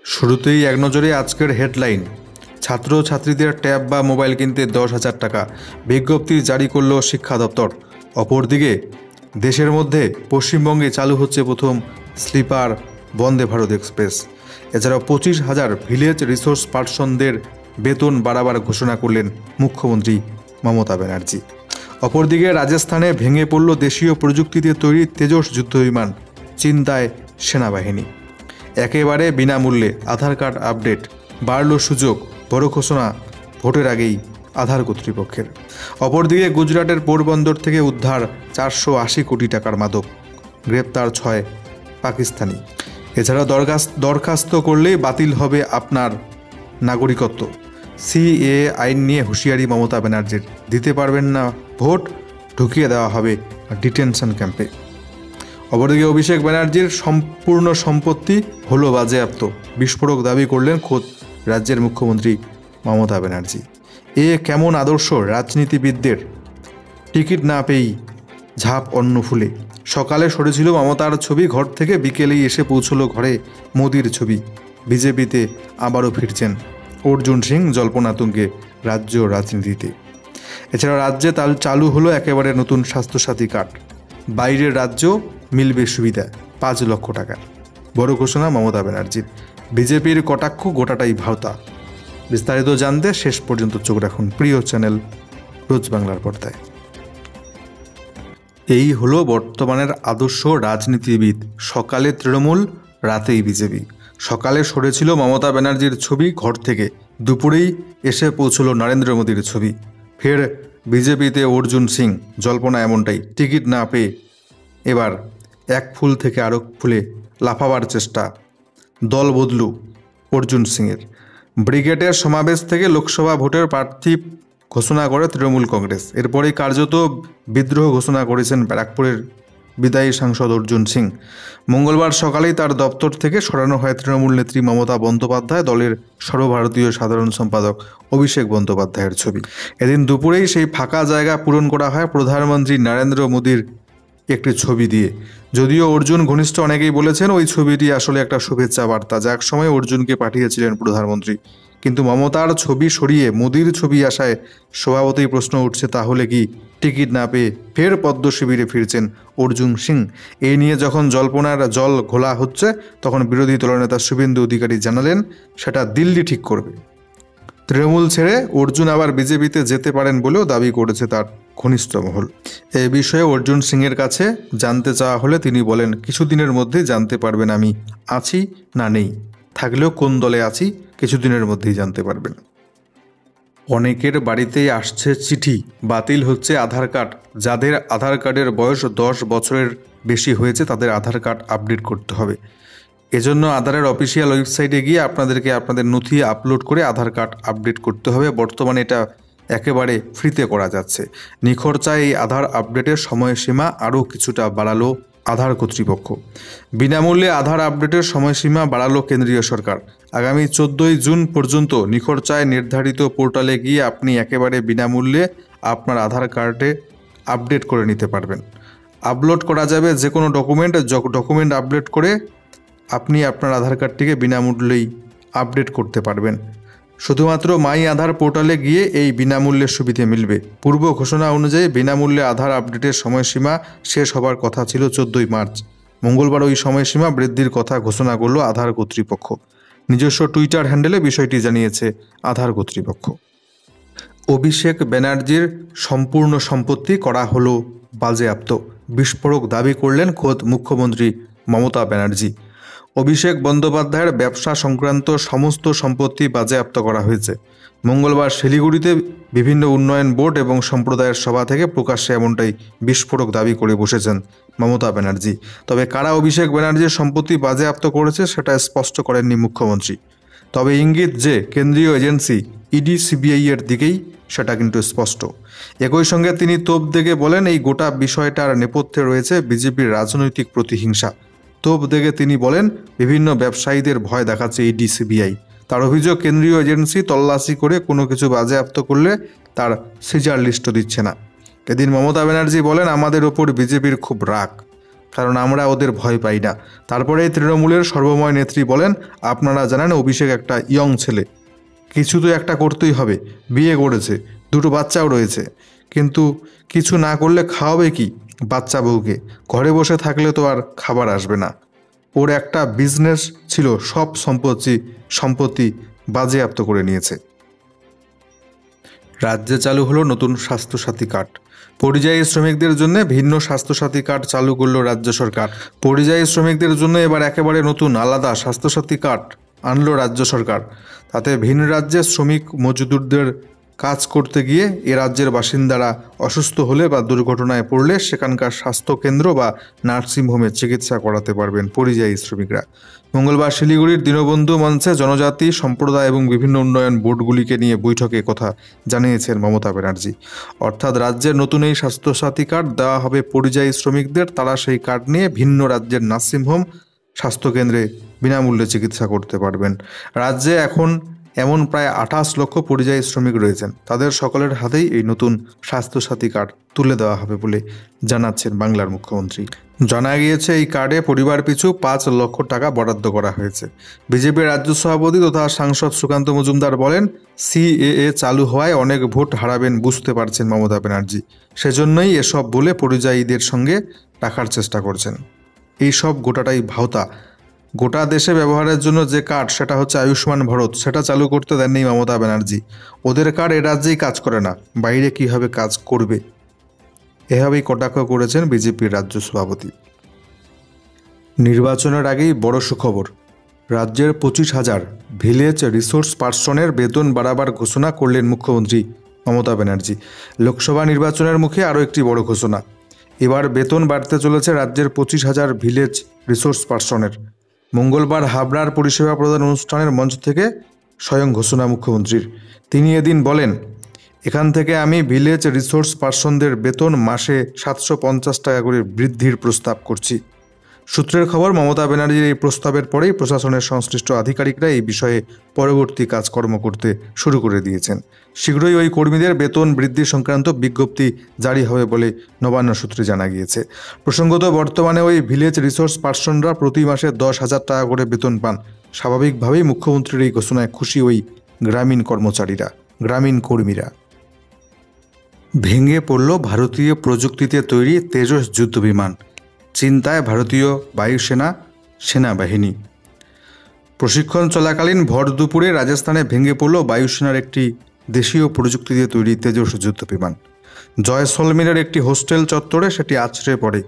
শুরুতেই এক নজরে আজকের হেডলাইন। ছাত্রছাত্রীদের ট্যাব বা মোবাইল কিনতে 10,000 টাকা বিজ্ঞপ্তি জারি করল শিক্ষা দপ্তর। অপরদিকে দেশের মধ্যে পশ্চিমবঙ্গে চালু হচ্ছে প্রথম স্লিপার বন্দে ভারত এক্সপ্রেস। এছাড়াও 25,000 ভিলেজ রিসোর্স পার্সনদের বেতন বাড়াবার ঘোষণা করলেন মুখ্যমন্ত্রী মমতা ব্যানার্জি। অপরদিকে রাজস্থানে ভেঙে পড়ল দেশীয় প্রযুক্তিতে তৈরি তেজস যুদ্ধবিমান, চিন্তায় সেনাবাহিনী। একেবারে বিনামূল্যে আধার কার্ড আপডেট, বাড়ল সুযোগ, বড় ঘোষণা ভোটের আগেই আধার কর্তৃপক্ষের। অপরদিকে গুজরাটের পোরবন্দর থেকে উদ্ধার 480 কোটি টাকার মাদক, গ্রেপ্তার 6 পাকিস্তানি। এছাড়া দরখাস্ত করলেই বাতিল হবে আপনার নাগরিকত্ব। সিএএ আইন নিয়ে হুঁশিয়ারি মমতা ব্যানার্জির। দিতে পারবেন না ভোট, ঢুকিয়ে দেওয়া হবে ডিটেনশন ক্যাম্পে। অপরদিকে অভিষেক ব্যানার্জির সম্পূর্ণ সম্পত্তি হলো বাজেয়াপ্ত, বিস্ফোরক দাবি করলেন খোদ রাজ্যের মুখ্যমন্ত্রী মমতা ব্যানার্জি। এ কেমন আদর্শ রাজনীতিবিদদের! টিকিট না পেয়েই ঝাঁপ অন্য ফুলে। সকালে সরেছিল মমতার ছবি ঘর থেকে, বিকেলেই এসে পৌঁছলো ঘরে মোদির ছবি। বিজেপিতে আবারও ফিরছেন অর্জুন সিং, জল্পনা তুঙ্গে রাজ্য রাজনীতিতে। এছাড়া রাজ্যে চালু হলো একেবারে নতুন স্বাস্থ্যসাথী কার্ড, বাইরের রাজ্য মিলবে সুবিধা 5 লক্ষ টাকার। বড় ঘোষণা মমতা ব্যানার্জির। বিজেপির কটাক্ষ গোটাটাই ভাওতা। বিস্তারিত জানতে শেষ পর্যন্ত চোখ রাখুন প্রিয় চ্যানেল রোজ বাংলার পর্দায়। এই হলো বর্তমানের আদর্শ রাজনীতিবিদ। সকালে তৃণমূল, রাতেই বিজেপি। সকালে সরেছিল মমতা ব্যানার্জির ছবি ঘর থেকে, দুপুরেই এসে পৌঁছল নরেন্দ্র মোদীর ছবি। ফের বিজেপিতে অর্জুন সিং, জল্পনা এমনটাই। টিকিট না পেয়ে এবার এক ফুল থেকে আরো ফুলে লাফাবার চেষ্টা, দল বদলু অর্জুন সিংয়ের। ব্রিগেডের সমাবেশ থেকে লোকসভা ভোটের প্রার্থী ঘোষণা করে তৃণমূল কংগ্রেস। এরপরেই কার্যত বিদ্রোহ ঘোষণা করেছেন ব্যারাকপুরের বিদায়ী সাংসদ অর্জুন সিং। মঙ্গলবার সকালেই তার দপ্তর থেকে সরানো হয় তৃণমূল নেত্রী মমতা বন্দ্যোপাধ্যায়, দলের সর্বভারতীয় সাধারণ সম্পাদক অভিষেক বন্দ্যোপাধ্যায়ের ছবি। এদিন দুপুরেই সেই ফাঁকা জায়গা পূরণ করা হয় প্রধানমন্ত্রী নরেন্দ্র মোদীর একটি ছবি দিয়ে। যদিও অর্জুন ঘনিষ্ঠ অনেকেই বলেছেন ওই ছবিটি আসলে একটা শুভেচ্ছা বার্তা, যা এক সময় অর্জুনকে পাঠিয়েছিলেন প্রধানমন্ত্রী। কিন্তু মমতার ছবি সরিয়ে মোদীর ছবি আসায় স্বভাবতই প্রশ্ন উঠছে, তাহলে কি টিকিট না পেয়ে ফের পদ্ম শিবিরে ফিরছেন অর্জুন সিং? এই নিয়ে যখন জল্পনার জল ঘোলা হচ্ছে, তখন বিরোধী দলনেতা শুভেন্দু অধিকারী জানালেন সেটা দিল্লি ঠিক করবে। তৃণমূল ছেড়ে অর্জুন আবার বিজেপিতে যেতে পারেন বলেও দাবি করেছে তার ঘনিষ্ঠ মহল। এ বিষয়ে অর্জুন সিংয়ের কাছে জানতে চাওয়া হলে তিনি বলেন, কিছুদিনের মধ্যেই জানতে পারবেন আমি আছি না নেই, থাকলেও কোন দলে আছি কিছুদিনের মধ্যেই জানতে পারবেন। অনেকের বাড়িতেই আসছে চিঠি, বাতিল হচ্ছে আধার কার্ড। যাদের আধার কার্ডের বয়স 10 বছরের বেশি হয়েছে তাদের আধার কার্ড আপডেট করতে হবে। এজন্য আধারের অফিসিয়াল ওয়েবসাইটে গিয়ে আপনাদেরকে আপনাদের নথি আপলোড করে আধার কার্ড আপডেট করতে হবে। বর্তমানে এটা একেবারে ফ্রিতে করা যাচ্ছে। নিখরচায় এই আধার আপডেটের সময়সীমা আরও কিছুটা বাড়ালো আধার কর্তৃপক্ষ। বিনামূল্যে আধার আপডেটের সময়সীমা বাড়ালো কেন্দ্রীয় সরকার। আগামী 14 জুন পর্যন্ত নিখরচায় নির্ধারিত পোর্টালে গিয়ে আপনি একেবারে বিনামূল্যে আপনার আধার কার্ডে আপডেট করে নিতে পারবেন। আপলোড করা যাবে যে কোনো ডকুমেন্ট আপলোড করে আপনি আপনার আধার কার্ডটিকে বিনামূল্যেই আপডেট করতে পারবেন। শুধুমাত্র মাই আধার পোর্টালে গিয়ে এই বিনামূল্যের সুবিধা মিলবে। পূর্ব ঘোষণা অনুযায়ী বিনামূল্যে আধার আপডেটের সময়সীমা শেষ হবার কথা ছিল 14 মার্চ। মঙ্গলবার ওই সময়সীমা বৃদ্ধির কথা ঘোষণা করল আধার কর্তৃপক্ষ। নিজস্ব টুইটার হ্যান্ডেলে বিষয়টি জানিয়েছে আধার কর্তৃপক্ষ। অভিষেক ব্যানার্জির সম্পূর্ণ সম্পত্তি করা হলো বাজেয়াপ্ত, বিস্ফোরক দাবি করলেন খোদ মুখ্যমন্ত্রী মমতা ব্যানার্জি। অভিষেক বন্দ্যোপাধ্যায়ের ব্যবসা সংক্রান্ত সমস্ত সম্পত্তি বাজেয়াপ্ত করা হয়েছে। মঙ্গলবার শিলিগুড়িতে বিভিন্ন উন্নয়ন বোর্ড এবং সম্প্রদায়ের সভা থেকে প্রকাশ্যে এমনটাই বিস্ফোরক দাবি করে বসেছেন মমতা ব্যানার্জি। তবে কারা অভিষেক ব্যানার্জির সম্পত্তি বাজেয়াপ্ত করেছে সেটা স্পষ্ট করেননি মুখ্যমন্ত্রী। তবে ইঙ্গিত যে কেন্দ্রীয় এজেন্সি ইডি সিবিআই এর দিকেই সেটা কিন্তু স্পষ্ট। একই সঙ্গে তিনি তোপ দেগে বলেন, এই গোটা বিষয়টার নেপথ্যে রয়েছে বিজেপির রাজনৈতিক প্রতিহিংসা। তোপ দেগে তিনি বলেন, বিভিন্ন ব্যবসায়ীদের ভয় দেখাচ্ছে ইডি সিবিআই। তার অভিযোগ, কেন্দ্রীয় এজেন্সি তল্লাশি করে কোনো কিছু বাজেয়াপ্ত করলে তার সিজার লিস্টও দিচ্ছে না। এদিন মমতা ব্যানার্জি বলেন, আমাদের ওপর বিজেপির খুব রাগ। কারণ আমরা ওদের ভয় পাই না। তারপরে তৃণমূলের সর্বময় নেত্রী বলেন, আপনারা জানেন অভিষেক একটা ইয়ং ছেলে, কিছু তো একটা করতেই হবে, বিয়ে করেছে, দুটো বাচ্চাও রয়েছে, কিন্তু কিছু না করলে খাওয়াবে কি বাচ্চা বউকে? ঘরে বসে থাকলে তো আর খাবার আসবে না। ওর একটা বিজনেস ছিল, সব সম্পত্তি বাজেয়াপ্ত করে নিয়েছে। রাজ্যে চালু হলো নতুন স্বাস্থ্যসাথী কার্ড। পরিযায়ী শ্রমিকদের জন্য ভিন্ন স্বাস্থ্যসাথী কার্ড চালু করলো রাজ্য সরকার। পরিযায়ী শ্রমিকদের জন্য এবার একেবারে নতুন আলাদা স্বাস্থ্যসাথী কার্ড আনলো রাজ্য সরকার। তাতে ভিন রাজ্যে শ্রমিক মজদুরদের কাজ করতে গিয়ে এ রাজ্যের বাসিন্দারা অসুস্থ হলে বা দুর্ঘটনায় পড়লে সেখানকার স্বাস্থ্যকেন্দ্র বা নার্সিংহোমে চিকিৎসা করাতে পারবেন পরিযায়ী শ্রমিকরা। মঙ্গলবার শিলিগুড়ির দীনবন্ধু মঞ্চে জনজাতি সম্প্রদায় এবং বিভিন্ন উন্নয়ন বোর্ডগুলিকে নিয়ে বৈঠকে কথা জানিয়েছেন মমতা ব্যানার্জি। অর্থাৎ রাজ্যের নতুন এই স্বাস্থ্যসাথী কার্ড দেওয়া হবে পরিযায়ী শ্রমিকদের। তারা সেই কার্ড নিয়ে ভিন্ন রাজ্যের নার্সিংহোম, স্বাস্থ্যকেন্দ্রে বিনামূল্যে চিকিৎসা করতে পারবেন। রাজ্যে এখন এমন প্রায় 28 লক্ষ পরিযায়ী শ্রমিক রয়েছেন। তাদের সকলের হাতেই এই নতুন স্বাস্থ্যসাথী কার্ড তুলে দেওয়া হবে বলে জানাচ্ছেন বাংলার মুখ্যমন্ত্রী। জানা গিয়েছে এই কার্ডে পরিবার পিছু 5 লক্ষ টাকা বরাদ্দ করা হয়েছে। বিজেপির রাজ্য সভাপতি তথা সাংসদ সুকান্ত মজুমদার বলেন, সিএএ চালু হওয়ায় অনেক ভোট হারাবেন বুঝতে পারছেন মমতা ব্যানার্জি, সেজন্যই এসব বলে পরিযায়ীদের সঙ্গে রাখার চেষ্টা করছেন। এই সব গোটাটাই ভাওতা। গোটা দেশে ব্যবহারের জন্য যে কার্ড, সেটা হচ্ছে আয়ুষ্মান ভারত, সেটা চালু করতে দেননি মমতা ব্যানার্জি। ওদের কার্ড এ রাজ্যেই কাজ করে না, বাইরে কীভাবে কাজ করবে, এভাবেই কটাক্ষ করেছেন বিজেপির রাজ্য সভাপতি। নির্বাচনের আগেই বড় সুখবর, রাজ্যের 25,000 ভিলেজ রিসোর্স পার্সনের বেতন বাড়াবার ঘোষণা করলেন মুখ্যমন্ত্রী মমতা ব্যানার্জি। লোকসভা নির্বাচনের মুখে আরও একটি বড় ঘোষণা, এবার বেতন বাড়তে চলেছে রাজ্যের 25,000 ভিলেজ রিসোর্স পার্সনের। মঙ্গলবার হাবড়ার পরিষেবা প্রদান অনুষ্ঠানের মঞ্চ থেকে স্বয়ং ঘোষণা মুখ্যমন্ত্রীর। তিনি এদিন বলেন, এখান থেকে আমি ভিলেজ রিসোর্স পার্সনদের বেতন মাসে 750 টাকা করে বৃদ্ধির প্রস্তাব করছি। সূত্রের খবর, মমতা ব্যানার্জির এই প্রস্তাবের পরেই প্রশাসনের সংশ্লিষ্ট আধিকারিকরা এই বিষয়ে পরবর্তী কাজকর্ম করতে শুরু করে দিয়েছেন। শীঘ্রই ওই কর্মীদের বেতন বৃদ্ধি সংক্রান্ত বিজ্ঞপ্তি জারি হবে বলে নবান্ন সূত্রে জানা গিয়েছে। প্রসঙ্গত, বর্তমানে ওই ভিলেজ রিসোর্স পার্সনরা প্রতি মাসে 10,000 টাকা করে বেতন পান। স্বাভাবিকভাবেই মুখ্যমন্ত্রীর এই ঘোষণায় খুশি ওই গ্রামীণ কর্মীরা। ভেঙে পড়ল ভারতীয় প্রযুক্তিতে তৈরি তেজস যুদ্ধবিমান, চিন্তায় ভারতীয় বায়ুসেনা সেনাবাহিনী। প্রশিক্ষণ চলাকালীন ভর দুপুরে রাজস্থানে ভেঙে পড়ল বায়ুসেনার একটি দেশীয় প্রযুক্তিতে তৈরি তেজস যুদ্ধবিমান। জয়সলমীরের একটি হোস্টেল চত্বরে সেটি আছড়ে পড়ে,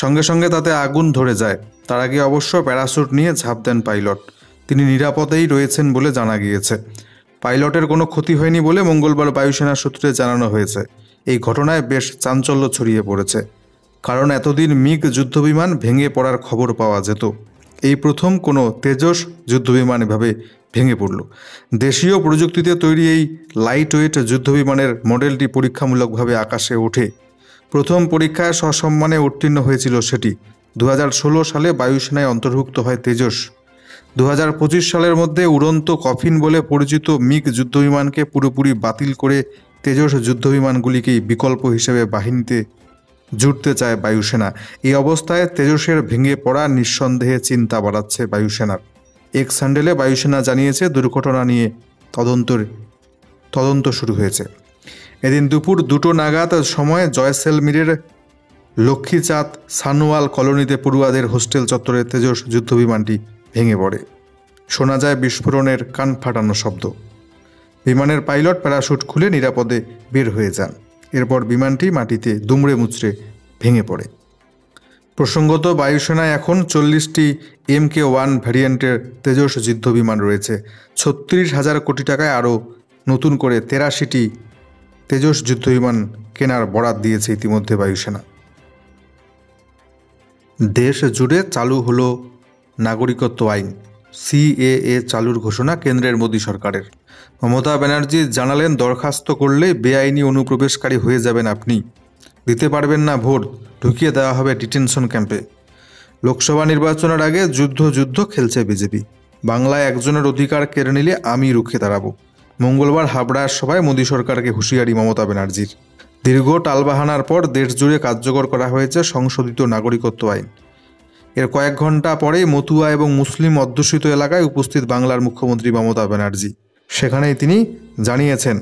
সঙ্গে সঙ্গে তাতে আগুন ধরে যায়। তার আগে অবশ্য প্যারাশুট নিয়ে ঝাঁপ দেন পাইলট। তিনি নিরাপদেই রয়েছেন বলে জানা গিয়েছে। পাইলটের কোনো ক্ষতি হয়নি বলে মঙ্গলবার বায়ুসেনা সূত্রে জানানো হয়েছে। এই ঘটনায় বেশ চাঞ্চল্য ছড়িয়ে পড়েছে, কারণ এতদিন মিগ যুদ্ধবিমান ভেঙে পড়ার খবর পাওয়া যেত, এই প্রথম কোনো তেজস যুদ্ধবিমান এভাবে ভেঙে পড়ল। দেশীয় প্রযুক্তিতে তৈরি এই লাইট ওয়েট যুদ্ধবিমানের মডেলটি পরীক্ষামূলকভাবে আকাশে ওঠে। প্রথম পরীক্ষায় সসম্মানে উত্তীর্ণ হয়েছিল সেটি। 2016 সালে বায়ুসেনায় অন্তর্ভুক্ত হয় তেজস। 2025 সালের মধ্যে উড়ন্ত কফিন বলে পরিচিত মিগ যুদ্ধবিমানকে পুরোপুরি বাতিল করে তেজস যুদ্ধবিমানগুলিকেই বিকল্প হিসেবে বাহিনীতে জুড়তে চায় বায়ুসেনা। এই অবস্থায় তেজসের ভেঙে পড়া নিঃসন্দেহে চিন্তা বাড়াচ্ছে বায়ুসেনার। এক্স হ্যান্ডেলে বায়ুসেনা জানিয়েছে, দুর্ঘটনা নিয়ে তদন্ত শুরু হয়েছে। এদিন দুপুর 2টো নাগাদ সময় জয়সলমীরের লক্ষ্মীচাঁদ সানোয়াল কলোনিতে পড়ুয়াদের হোস্টেল চত্বরে তেজস যুদ্ধবিমানটি ভেঙে পড়ে। শোনা যায় বিস্ফোরণের কান ফাটানো শব্দ। বিমানের পাইলট প্যারাশুট খুলে নিরাপদে বের হয়ে যান। এরপর বিমানটি মাটিতে দুমড়ে মুচড়ে ভেঙে পড়ে। প্রসঙ্গত, বায়ুসেনায় এখন 40টি MK-1 ভ্যারিয়েন্টের তেজস যুদ্ধবিমান রয়েছে। 36,000 কোটি টাকায় আরও নতুন করে 83টি তেজস যুদ্ধবিমান কেনার বরাত দিয়েছে ইতিমধ্যে বায়ুসেনা। দেশ জুড়ে চালু হলো নাগরিকত্ব আইন, সিএএ চালুর ঘোষণা কেন্দ্রের মোদী সরকারের। মমতা ব্যানার্জি জানালেন, দরখাস্ত করলে বেআইনি অনুপ্রবেশকারী হয়ে যাবেন আপনি, দিতে পারবেন না ভোট, ঢুকিয়ে দেওয়া হবে ডিটেনশন ক্যাম্পে। লোকসভা নির্বাচনের আগে যুদ্ধ খেলছে বিজেপি। বাংলায় একজনের অধিকার কেড়ে নিলে আমি রুখে দাঁড়াবো। মঙ্গলবার হাবড়ার সভায় মোদী সরকারকে হুঁশিয়ারি মমতা ব্যানার্জির। দীর্ঘ টালবাহানার পর দেশ জুড়ে কার্যকর করা হয়েছে সংশোধিত নাগরিকত্ব আইন। এর কয়েক ঘন্টা পরেই মতুয়া এবং মুসলিম অধ্যুষিত এলাকায় উপস্থিত বাংলার মুখ্যমন্ত্রী মমতা ব্যানার্জি। সেখানেই তিনি জানিয়েছেন,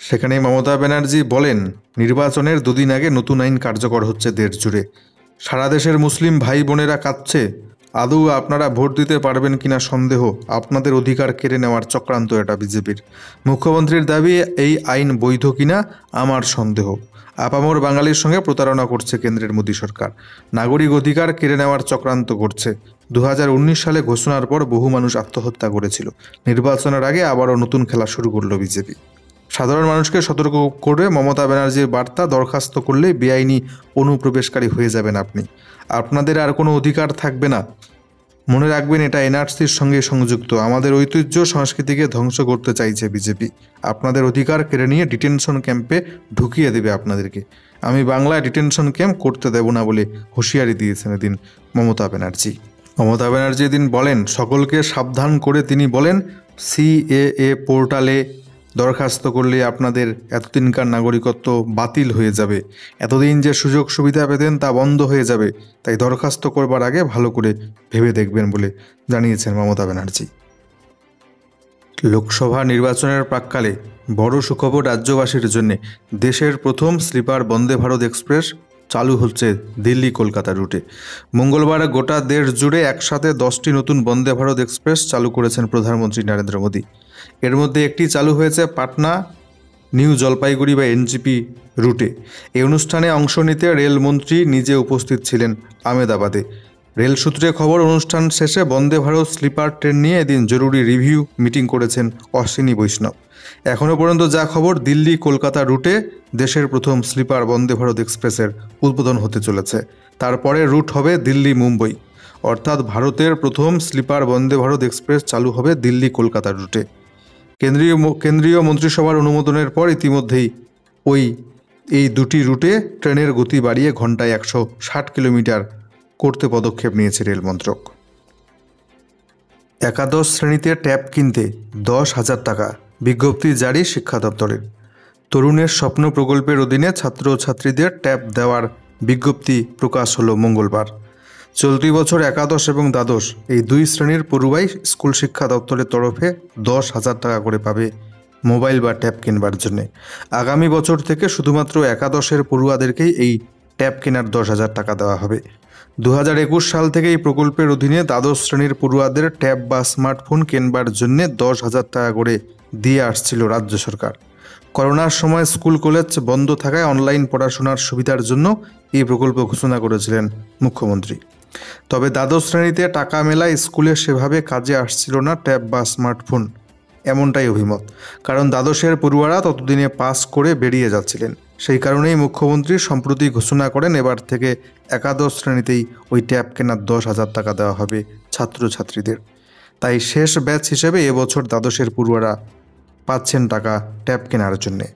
সেখানেই মমতা ব্যানার্জি বলেন, নির্বাচনের দুদিন আগে নতুন আইন কার্যকর হচ্ছে দেশ জুড়ে। সারা দেশের মুসলিম ভাই বোনেরা কাঁদছে। আদৌ আপনারা ভোট দিতে পারবেন কিনা সন্দেহ। আপনাদের অধিকার কেড়ে নেওয়ার চক্রান্ত এটা বিজেপির। মুখ্যমন্ত্রীর দাবি, এই আইন বৈধ কিনা আমার সন্দেহ। আপামর বাঙালির সঙ্গে প্রতারণা করছে কেন্দ্রের মোদী সরকার। নাগরিক অধিকার কেড়ে নেওয়ার চক্রান্ত করছে। 2019 সালে ঘোষণার পর বহু মানুষ আত্মহত্যা করেছিল। নির্বাচনের আগে আবারও নতুন খেলা শুরু করলো বিজেপি। সাধারণ মানুষকে সতর্ক করে মমতা ব্যানার্জির বার্তা, দরখাস্ত করলে বেআইনি অনুপ্রবেশকারী হয়ে যাবেন আপনি। আপনাদের আর কোনো অধিকার থাকবে না। মনে রাখবেন, এটা এনআরসির সঙ্গে সংযুক্ত। আমাদের ঐতিহ্য সংস্কৃতিকে ধ্বংস করতে চাইছে বিজেপি। আপনাদের অধিকার কেড়ে নিয়ে ডিটেনশন ক্যাম্পে ঢুকিয়ে দেবে আপনাদেরকে। আমি বাংলায় ডিটেনশন ক্যাম্প করতে দেব না বলে হুঁশিয়ারি দিয়েছেন এদিন মমতা ব্যানার্জি। মমতা ব্যানার্জি এদিন বলেন, সকলকে সাবধান করে তিনি বলেন, সিএএ পোর্টালে দরখাস্ত করলে আপনাদের এতদিনকার নাগরিকত্ব বাতিল হয়ে যাবে। এতদিন যে সুযোগ সুবিধা পেতেন তা বন্ধ হয়ে যাবে। তাই দরখাস্ত করবার আগে ভালো করে ভেবে দেখবেন বলে জানিয়েছেন মমতা ব্যানার্জি। লোকসভা নির্বাচনের প্রাক্কালে বড় সুখবর রাজ্যবাসীর জন্য। দেশের প্রথম স্লিপার বন্দে ভারত এক্সপ্রেস চালু হচ্ছে দিল্লি কলকাতা রুটে। মঙ্গলবার গোটা দেশ জুড়ে একসাথে 10টি নতুন বন্দে ভারত এক্সপ্রেস চালু করেছেন প্রধানমন্ত্রী নরেন্দ্র মোদী। এর মধ্যে একটি চালু হয়েছে পাটনা নিউ জলপাইগুড়ি বা এনজিপি রুটে। এই অনুষ্ঠানে অংশ নিতে রেলমন্ত্রী নিজে উপস্থিত ছিলেন আহমেদাবাদে। রেল সূত্রে খবর, অনুষ্ঠান শেষে বন্দে ভারত স্লিপার ট্রেন নিয়ে এদিন জরুরি রিভিউ মিটিং করেছেন অশ্বিনী বৈষ্ণব। এখনও পর্যন্ত যা খবর, দিল্লি কলকাতা রুটে দেশের প্রথম স্লিপার বন্দে ভারত এক্সপ্রেসের উদ্বোধন হতে চলেছে। তারপরে রুট হবে দিল্লি মুম্বই। অর্থাৎ ভারতের প্রথম স্লিপার বন্দে ভারত এক্সপ্রেস চালু হবে দিল্লি কলকাতা রুটে। কেন্দ্রীয় মন্ত্রিসভার অনুমোদনের পর ইতিমধ্যেই এই দুটি রুটে ট্রেনের গতি বাড়িয়ে ঘন্টায় 160 কিলোমিটার করতে পদক্ষেপ নিয়েছে রেল মন্ত্রক। একাদশ শ্রেণীতে ট্যাব কিনতে 10,000 টাকা, বিজ্ঞপ্তি জারি শিক্ষা দপ্তরের। তরুণের স্বপ্ন প্রকল্পের অধীনে ছাত্রছাত্রীদের ট্যাব দেওয়ার বিজ্ঞপ্তি প্রকাশ হলো মঙ্গলবার। চলতি বছর একাদশ এবং দ্বাদশ এই দুই শ্রেণীর পড়ুয়াই স্কুল শিক্ষা দপ্তরের তরফে 10,000 টাকা করে পাবে মোবাইল বা ট্যাব কেনবার জন্যে। আগামী বছর থেকে শুধুমাত্র একাদশের পড়ুয়াদেরকেই এই ট্যাব কেনার 10,000 টাকা দেওয়া হবে। 2021 সাল থেকে এই প্রকল্পের অধীনে দ্বাদশ শ্রেণীর পড়ুয়াদের ট্যাব বা স্মার্টফোন কেনবার জন্যে 10,000 টাকা করে দিয়ে আসছিল রাজ্য সরকার। করোনার সময় স্কুল কলেজ বন্ধ থাকায় অনলাইন পড়াশোনার সুবিধার জন্য এই প্রকল্প ঘোষণা করেছিলেন মুখ্যমন্ত্রী। তবে দ্বাদশ শ্রেণীতে টাকা মেলায় স্কুলে সেভাবে কাজে আসছিল না ট্যাব বা স্মার্টফোন, এমনটাই অভিমত। কারণ দ্বাদশের পড়ুয়ারা ততদিনে পাস করে বেরিয়ে যাচ্ছিলেন। সেই কারণেই মুখ্যমন্ত্রী সম্প্রতি ঘোষণা করেন, এবার থেকে একাদশ শ্রেণীতেই ওই ট্যাব কেনার 10,000 টাকা দেওয়া হবে ছাত্রছাত্রীদের। তাই শেষ ব্যাচ হিসেবে এবছর দ্বাদশের পড়ুয়ারা পাচ্ছেন টাকা ট্যাব কেনার জন্যে।